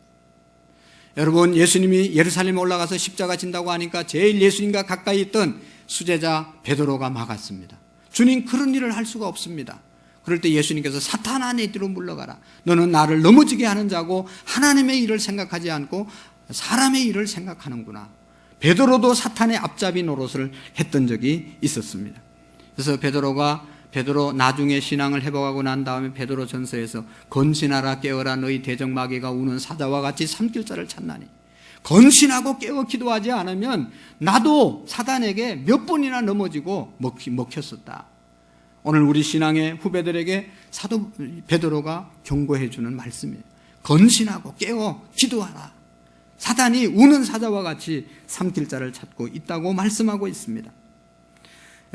여러분, 예수님이 예루살렘에 올라가서 십자가 진다고 하니까 제일 예수님과 가까이 있던 수제자 베드로가 막았습니다. 주님, 그런 일을 할 수가 없습니다. 그럴 때 예수님께서 사탄아, 내 뒤로 물러가라. 너는 나를 넘어지게 하는 자고 하나님의 일을 생각하지 않고 사람의 일을 생각하는구나. 베드로도 사탄의 앞잡이 노릇을 했던 적이 있었습니다. 그래서 베드로 나중에 신앙을 회복하고 난 다음에 베드로 전서에서 건신하라 깨어라 너희 대적마귀가 우는 사자와 같이 삼킬 자를 찾나니, 건신하고 깨어 기도하지 않으면 나도 사단에게 몇 번이나 넘어지고 먹혔었다. 오늘 우리 신앙의 후배들에게 사도 베드로가 경고해 주는 말씀이에요. 건신하고 깨어 기도하라. 사단이 우는 사자와 같이 삼킬 자를 찾고 있다고 말씀하고 있습니다.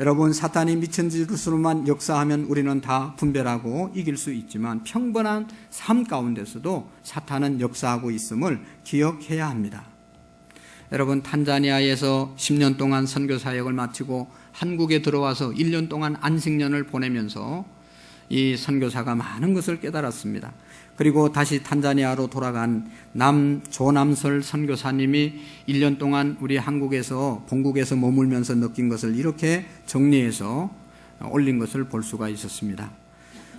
여러분, 사탄이 미친 짓으로만 역사하면 우리는 다 분별하고 이길 수 있지만 평범한 삶 가운데서도 사탄은 역사하고 있음을 기억해야 합니다. 여러분, 탄자니아에서 10년 동안 선교 사역을 마치고 한국에 들어와서 1년 동안 안식년을 보내면서 이 선교사가 많은 것을 깨달았습니다. 그리고 다시 탄자니아로 돌아간 조남설 선교사님이 1년 동안 우리 한국에서 본국에서 머물면서 느낀 것을 이렇게 정리해서 올린 것을 볼 수가 있었습니다.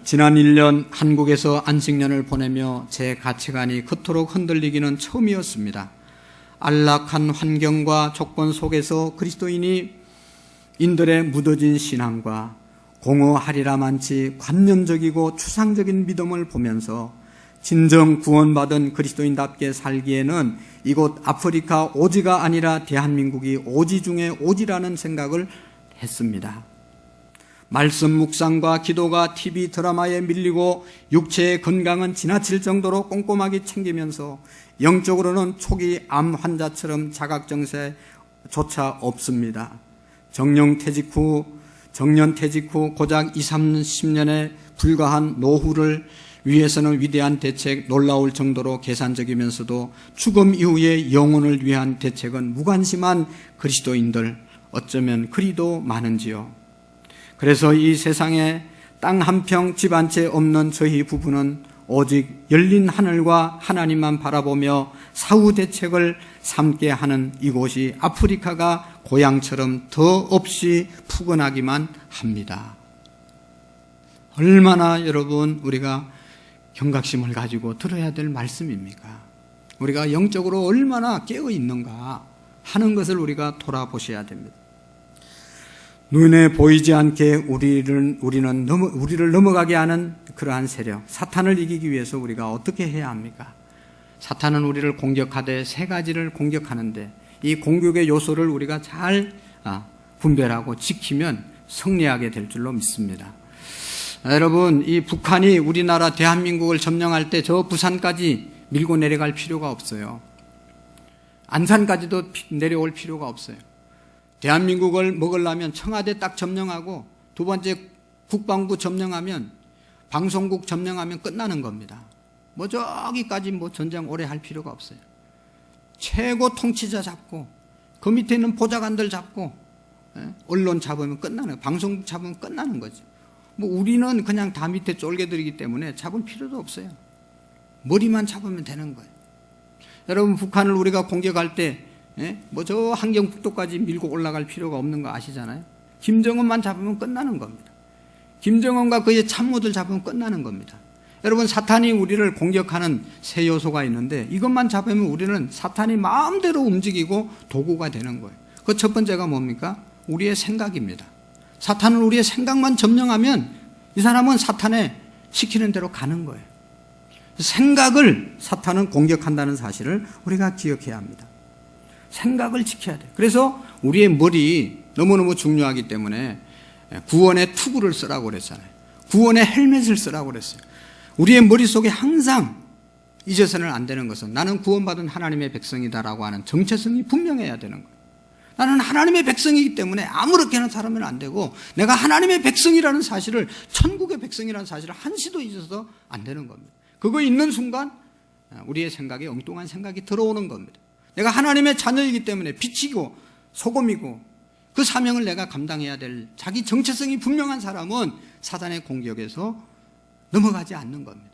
지난 1년 한국에서 안식년을 보내며 제 가치관이 그토록 흔들리기는 처음이었습니다. 안락한 환경과 조건 속에서 그리스도인이 인들의 묻어진 신앙과 공허하리라만치 관념적이고 추상적인 믿음을 보면서 진정 구원받은 그리스도인답게 살기에는 이곳 아프리카 오지가 아니라 대한민국이 오지 중에 오지라는 생각을 했습니다. 말씀 묵상과 기도가 TV 드라마에 밀리고 육체의 건강은 지나칠 정도로 꼼꼼하게 챙기면서 영적으로는 초기 암 환자처럼 자각정세조차 없습니다. 정년 퇴직 후 고작 20-30년에 불과한 노후를 위해서는 위대한 대책, 놀라울 정도로 계산적이면서도 죽음 이후의 영혼을 위한 대책은 무관심한 그리스도인들, 어쩌면 그리도 많은지요. 그래서 이 세상에 땅 한 평 집 한 채 없는 저희 부부는 오직 열린 하늘과 하나님만 바라보며 사후 대책을 삼게 하는 이곳이 아프리카가 고향처럼 더 없이 푸근하기만 합니다. 얼마나 여러분 우리가 경각심을 가지고 들어야 될 말씀입니까? 우리가 영적으로 얼마나 깨어 있는가 하는 것을 우리가 돌아보셔야 됩니다. 눈에 보이지 않게 우리를 넘어가게 하는 그러한 세력, 사탄을 이기기 위해서 우리가 어떻게 해야 합니까? 사탄은 우리를 공격하되 세 가지를 공격하는데 이 공격의 요소를 우리가 잘 분별하고 지키면 승리하게 될 줄로 믿습니다. 여러분, 이 북한이 우리나라 대한민국을 점령할 때 저 부산까지 밀고 내려갈 필요가 없어요. 안산까지도 내려올 필요가 없어요. 대한민국을 먹으려면 청와대 딱 점령하고 두 번째 국방부 점령하면 방송국 점령하면 끝나는 겁니다. 뭐 저기까지 전쟁 오래 할 필요가 없어요. 최고 통치자 잡고 그 밑에 있는 보좌관들 잡고 언론 잡으면 끝나는, 방송국 잡으면 끝나는 거죠. 뭐 우리는 그냥 다 밑에 쫄개들이기 때문에 잡을 필요도 없어요. 머리만 잡으면 되는 거예요. 여러분, 북한을 우리가 공격할 때 뭐 저 한경북도까지 밀고 올라갈 필요가 없는 거 아시잖아요. 김정은만 잡으면 끝나는 겁니다. 김정은과 그의 참모들 잡으면 끝나는 겁니다. 여러분, 사탄이 우리를 공격하는 세 요소가 있는데 이것만 잡으면 우리는 사탄이 마음대로 움직이고 도구가 되는 거예요. 그 첫 번째가 뭡니까? 우리의 생각입니다. 사탄은 우리의 생각만 점령하면 이 사람은 사탄의 시키는 대로 가는 거예요. 생각을 사탄은 공격한다는 사실을 우리가 기억해야 합니다. 생각을 지켜야 돼요. 그래서 우리의 머리 너무너무 중요하기 때문에 구원의 투구를 쓰라고 그랬잖아요. 구원의 헬멧을 쓰라고 그랬어요. 우리의 머릿속에 항상 잊어서는 안 되는 것은 나는 구원받은 하나님의 백성이다라고 하는 정체성이 분명해야 되는 거예요. 나는 하나님의 백성이기 때문에 아무렇게나 살면 안 되고 내가 하나님의 백성이라는 사실을, 천국의 백성이라는 사실을 한시도 잊어서 안 되는 겁니다. 그거 있는 순간 우리의 생각에 엉뚱한 생각이 들어오는 겁니다. 내가 하나님의 자녀이기 때문에 빛이고 소금이고 그 사명을 내가 감당해야 될 자기 정체성이 분명한 사람은 사단의 공격에서 넘어가지 않는 겁니다.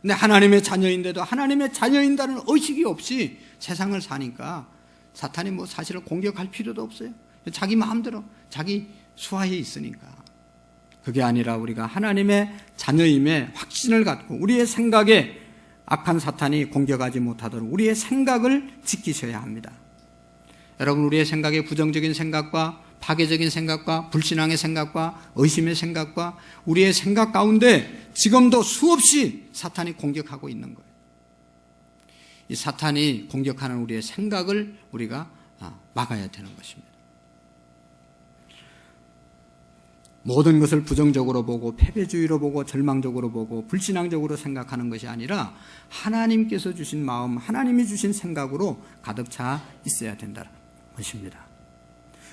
근데 하나님의 자녀인데도 하나님의 자녀인다는 의식이 없이 세상을 사니까 사탄이 뭐 사실을 공격할 필요도 없어요. 자기 마음대로 자기 수하에 있으니까. 그게 아니라 우리가 하나님의 자녀임의 확신을 갖고 우리의 생각에 악한 사탄이 공격하지 못하도록 우리의 생각을 지키셔야 합니다. 여러분, 우리의 생각에 부정적인 생각과 파괴적인 생각과 불신앙의 생각과 의심의 생각과 우리의 생각 가운데 지금도 수없이 사탄이 공격하고 있는 거예요. 이 사탄이 공격하는 우리의 생각을 우리가 막아야 되는 것입니다. 모든 것을 부정적으로 보고 패배주의로 보고 절망적으로 보고 불신앙적으로 생각하는 것이 아니라 하나님께서 주신 마음, 하나님이 주신 생각으로 가득 차 있어야 된다는 것입니다.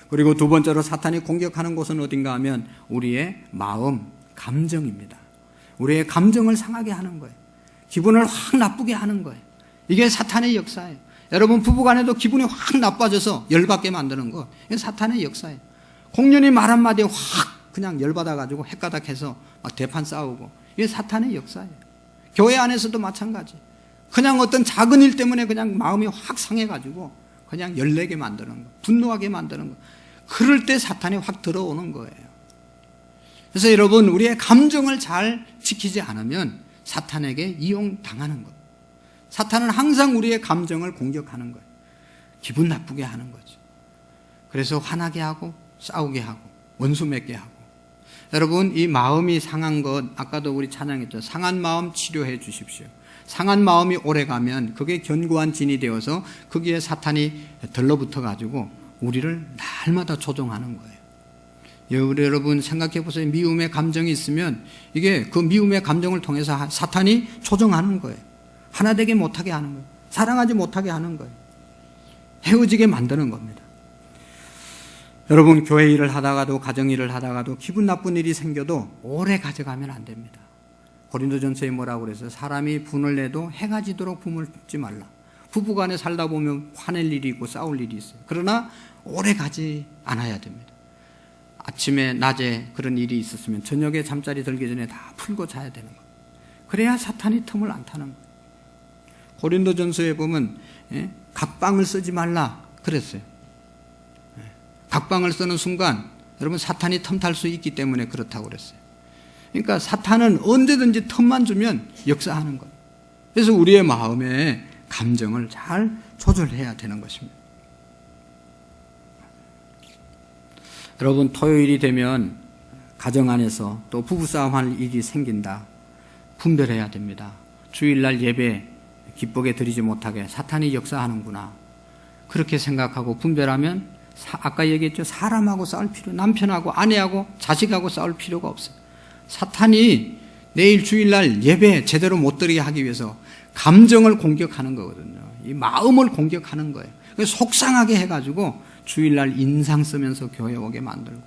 그리고 두 번째로 사탄이 공격하는 곳은 어딘가 하면 우리의 마음, 감정입니다. 우리의 감정을 상하게 하는 거예요. 기분을 확 나쁘게 하는 거예요. 이게 사탄의 역사예요. 여러분, 부부간에도 기분이 확 나빠져서 열받게 만드는 거, 이게 사탄의 역사예요. 공연히 말 한마디에 확 그냥 열받아가지고 헷가닥해서 막 대판 싸우고, 이게 사탄의 역사예요. 교회 안에서도 마찬가지. 그냥 어떤 작은 일 때문에 그냥 마음이 확 상해가지고 그냥 열내게 만드는 거, 분노하게 만드는 거. 그럴 때 사탄이 확 들어오는 거예요. 그래서 여러분, 우리의 감정을 잘 지키지 않으면 사탄에게 이용당하는 거예요. 사탄은 항상 우리의 감정을 공격하는 거예요. 기분 나쁘게 하는 거죠. 그래서 화나게 하고 싸우게 하고 원수 맺게 하고. 여러분, 이 마음이 상한 것, 아까도 우리 찬양했죠. 상한 마음 치료해 주십시오. 상한 마음이 오래가면 그게 견고한 진이 되어서 거기에 사탄이 들러붙어가지고 우리를 날마다 조종하는 거예요. 여러분 생각해 보세요. 미움의 감정이 있으면 이게 그 미움의 감정을 통해서 사탄이 조종하는 거예요. 하나 되게 못하게 하는 거예요. 사랑하지 못하게 하는 거예요. 헤어지게 만드는 겁니다. 여러분, 교회 일을 하다가도 가정 일을 하다가도 기분 나쁜 일이 생겨도 오래 가져가면 안 됩니다. 고린도전서에 뭐라고 그랬어요? 사람이 분을 내도 해가 지도록 분을 줍지 말라. 부부간에 살다 보면 화낼 일이 있고 싸울 일이 있어요. 그러나 오래 가지 않아야 됩니다. 아침에 낮에 그런 일이 있었으면 저녁에 잠자리 들기 전에 다 풀고 자야 되는 거예요. 그래야 사탄이 틈을 안 타는 거예요. 고린도전서에 보면 각방을 쓰지 말라 그랬어요. 각방을 쓰는 순간 여러분 사탄이 틈탈 수 있기 때문에 그렇다고 그랬어요. 그러니까 사탄은 언제든지 틈만 주면 역사하는 거예요. 그래서 우리의 마음의 감정을 잘 조절해야 되는 것입니다. 여러분, 토요일이 되면 가정 안에서 또 부부싸움 할 일이 생긴다. 분별해야 됩니다. 주일날 예배 기쁘게 드리지 못하게 사탄이 역사하는구나. 그렇게 생각하고 분별하면 아까 얘기했죠. 사람하고 싸울 필요, 남편하고 아내하고 자식하고 싸울 필요가 없어요. 사탄이 내일 주일날 예배 제대로 못 드리게 하기 위해서 감정을 공격하는 거거든요. 이 마음을 공격하는 거예요. 속상하게 해가지고 주일날 인상 쓰면서 교회 오게 만들고,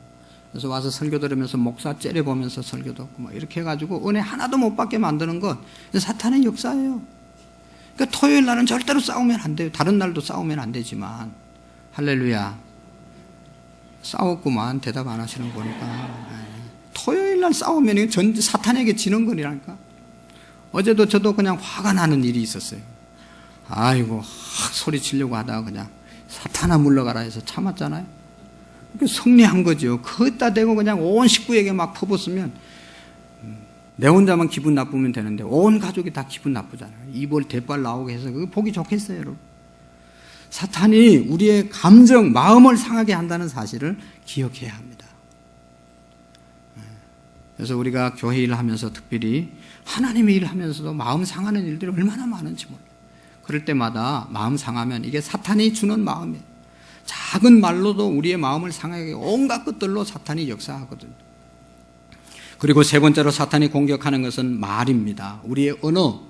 그래서 와서 설교 들으면서 목사 째려보면서 설교 듣고 막 이렇게 해가지고 은혜 하나도 못 받게 만드는 건 사탄의 역사예요. 그러니까 토요일 날은 절대로 싸우면 안 돼요. 다른 날도 싸우면 안 되지만. 할렐루야. 싸웠구만 대답 안 하시는 거 보니까. 토요일 날 싸우면 사탄에게 지는 거니라니까. 어제도 저도 그냥 화가 나는 일이 있었어요. 아이고, 소리 치려고 하다가 그냥 사탄아 물러가라 해서 참았잖아요. 승리한 거죠. 그기다 대고 그냥 온 식구에게 막 퍼붓으면 내 혼자만 기분 나쁘면 되는데 온 가족이 다 기분 나쁘잖아요. 입을 대빨 나오게 해서 그거 보기 좋겠어요, 여러분. 사탄이 우리의 감정, 마음을 상하게 한다는 사실을 기억해야 합니다. 그래서 우리가 교회 일을 하면서 특별히 하나님의 일을 하면서도 마음 상하는 일들이 얼마나 많은지 몰라요. 그럴 때마다 마음 상하면 이게 사탄이 주는 마음이에요. 작은 말로도 우리의 마음을 상하게 온갖 것들로 사탄이 역사하거든요. 그리고 세 번째로 사탄이 공격하는 것은 말입니다. 우리의 언어.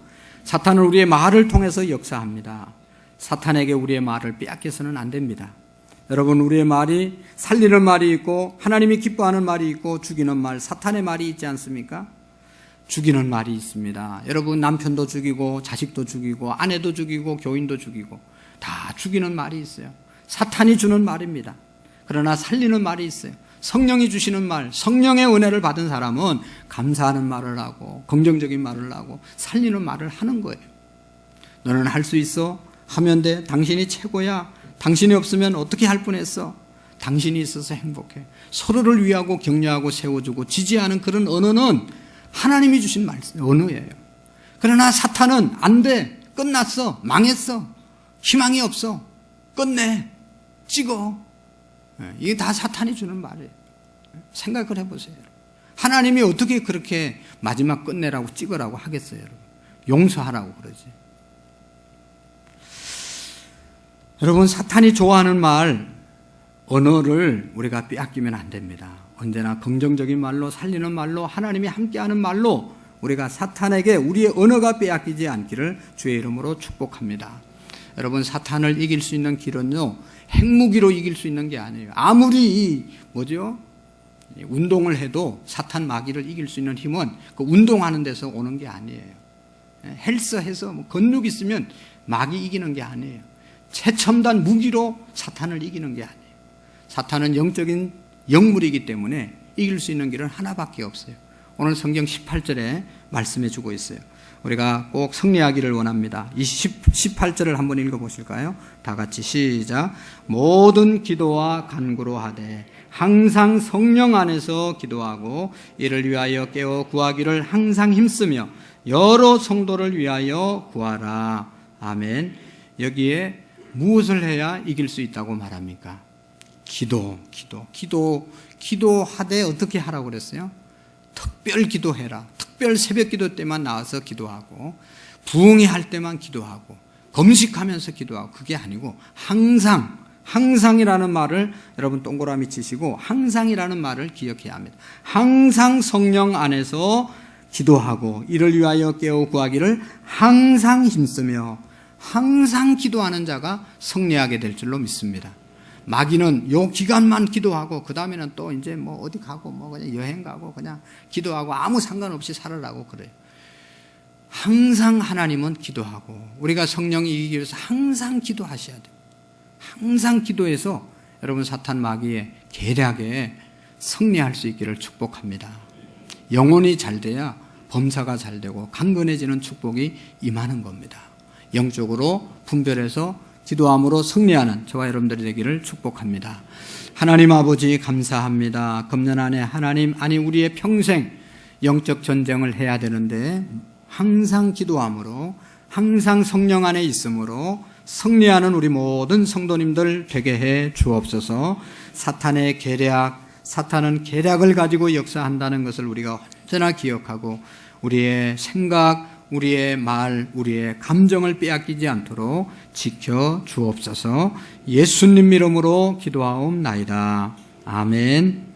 사탄은 우리의 말을 통해서 역사합니다. 사탄에게 우리의 말을 빼앗겨서는 안 됩니다. 여러분, 우리의 말이 살리는 말이 있고 하나님이 기뻐하는 말이 있고 죽이는 말, 사탄의 말이 있지 않습니까? 죽이는 말이 있습니다. 여러분, 남편도 죽이고 자식도 죽이고 아내도 죽이고 교인도 죽이고 다 죽이는 말이 있어요. 사탄이 주는 말입니다. 그러나 살리는 말이 있어요. 성령이 주시는 말, 성령의 은혜를 받은 사람은 감사하는 말을 하고 긍정적인 말을 하고 살리는 말을 하는 거예요. 너는 할 수 있어? 하면 돼. 당신이 최고야. 당신이 없으면 어떻게 할 뻔했어? 당신이 있어서 행복해. 서로를 위하고 격려하고 세워주고 지지하는 그런 언어는 하나님이 주신 언어예요. 그러나 사탄은 안 돼. 끝났어. 망했어. 희망이 없어. 끝내. 찍어. 이게 다 사탄이 주는 말이에요. 생각을 해보세요. 하나님이 어떻게 그렇게 마지막 끝내라고 찍으라고 하겠어요, 여러분? 용서하라고 그러지. 여러분, 사탄이 좋아하는 말, 언어를 우리가 빼앗기면 안 됩니다. 언제나 긍정적인 말로, 살리는 말로, 하나님이 함께하는 말로 우리가 사탄에게 우리의 언어가 빼앗기지 않기를 주의 이름으로 축복합니다. 여러분, 사탄을 이길 수 있는 길은요, 핵무기로 이길 수 있는 게 아니에요. 아무리 운동을 해도 사탄 마귀를 이길 수 있는 힘은 그 운동하는 데서 오는 게 아니에요. 헬스해서 근육 있으면 마귀 이기는 게 아니에요. 최첨단 무기로 사탄을 이기는 게 아니에요. 사탄은 영적인 영물이기 때문에 이길 수 있는 길은 하나밖에 없어요. 오늘 성경 18절에 말씀해 주고 있어요. 우리가 꼭 승리하기를 원합니다. 이 18절을 한번 읽어보실까요? 다 같이 시작. 모든 기도와 간구로 하되 항상 성령 안에서 기도하고 이를 위하여 깨어 구하기를 항상 힘쓰며 여러 성도를 위하여 구하라. 아멘. 여기에 무엇을 해야 이길 수 있다고 말합니까? 기도하되 어떻게 하라고 그랬어요? 특별 기도해라. 특별 새벽 기도 때만 나와서 기도하고 부흥회 할 때만 기도하고 금식하면서 기도하고 그게 아니고 항상이라는 말을 여러분 동그라미 치시고 항상이라는 말을 기억해야 합니다. 항상 성령 안에서 기도하고 이를 위하여 깨어 구하기를 항상 힘쓰며 항상 기도하는 자가 승리하게 될 줄로 믿습니다. 마귀는 요 기간만 기도하고 그 다음에는 또 이제 어디 가고 그냥 여행 가고 그냥 기도하고 아무 상관없이 살으라고 그래요. 항상 하나님은 기도하고 우리가 성령이 이기기 위해서 항상 기도하셔야 돼요. 항상 기도해서 여러분 사탄 마귀의 계략에 승리할 수 있기를 축복합니다. 영혼이 잘 돼야 범사가 잘 되고 강건해지는 축복이 임하는 겁니다. 영적으로 분별해서 기도함으로 승리하는 저와 여러분들이 되기를 축복합니다. 하나님 아버지 감사합니다. 금년 안에 하나님 우리의 평생 영적 전쟁을 해야 되는데 항상 기도함으로 항상 성령 안에 있으므로 승리하는 우리 모든 성도님들 되게 해 주옵소서. 사탄은 계략을 가지고 역사한다는 것을 우리가 언제나 기억하고 우리의 생각, 우리의 말, 우리의 감정을 빼앗기지 않도록 지켜 주옵소서. 예수님 이름으로 기도하옵나이다. 아멘.